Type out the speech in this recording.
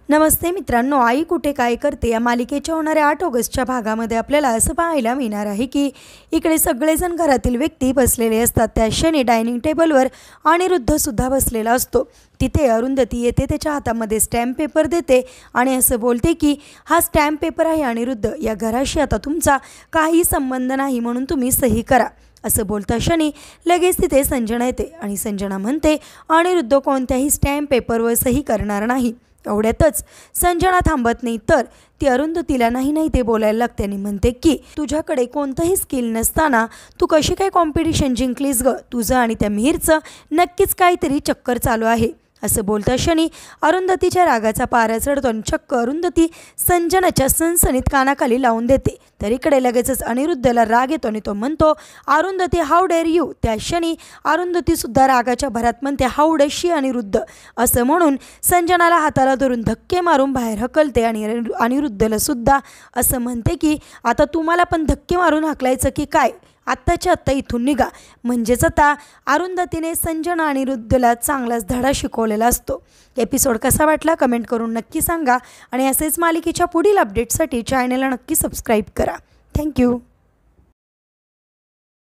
नमस्ते मित्रांनो, आई कुठे काय करते या मालिकेच्या होणाऱ्या 8 ऑगस्टच्या भागामध्ये आपल्याला असं पाहायला मिळणार आहे की इकडे सगळेजण घरातील व्यक्ती बसलेले असतात। त्या क्षणी डायनिंग टेबलवर अनिरुद्धसुद्धा बसलेला असतो। तिथे अरुंधती येते, त्याच्या हातामध्ये स्टॅम्प पेपर देते आणि असं बोलते की हा स्टॅम्प पेपर आहे अनिरुद्ध, या घराशी आता तुमचा काही संबंध नाही म्हणून तुम्ही सही करा। असं बोलता क्षणी लगेच तिथे संजना येते आणि संजना म्हणते अनिरुद्ध कोणत्याही स्टॅम्प पेपरवर सही करणार नाही। एवढ्यातच संजना थांबत नाही तर ती अरुंधतीला नाही ते बोलायला लागते आणि म्हणते की तुझ्याकडे कोणतंही स्किल नसताना तू कशी काय कॉम्पिटिशन जिंकलीस ग, तुझं आणि त्या मिहीरचं नक्कीच काहीतरी चक्कर चालू आहे। असं बोलता क्षणी अरुंधतीच्या रागाचा पारा चढतो आणि चक्क अरुंधती संजनाच्या सनसनीत कानाखाली लावून देते। तर इकडे लगेचच अनिरुद्धला राग येतो आणि तो म्हणतो अरुंधती हाऊ डेअर यू। त्या क्षणी अरुंधतीसुद्धा रागाच्या भरात म्हणते हाऊ डज शी अनिरुद्ध। असं म्हणून संजनाला हाताला धरून धक्के मारून बाहेर हकलते आणि अनिरुद्धला सुद्धा असं म्हणते की आता तुम्हाला पण धक्के मारून हाकलायचं की काय, आत्ताच्या आत्ता इथून निघा। म्हणजेच आता अरुंधतीने संजना आणि अनिरुद्धला चांगलाच धडा शिकवलेला असतो। एपिसोड कसा वाटला कमेंट करून नक्की सांगा आणि असेच मालिकेच्या पुढील अपडेट्ससाठी चॅनलला नक्की सबस्क्राईब करा। थँक्यू।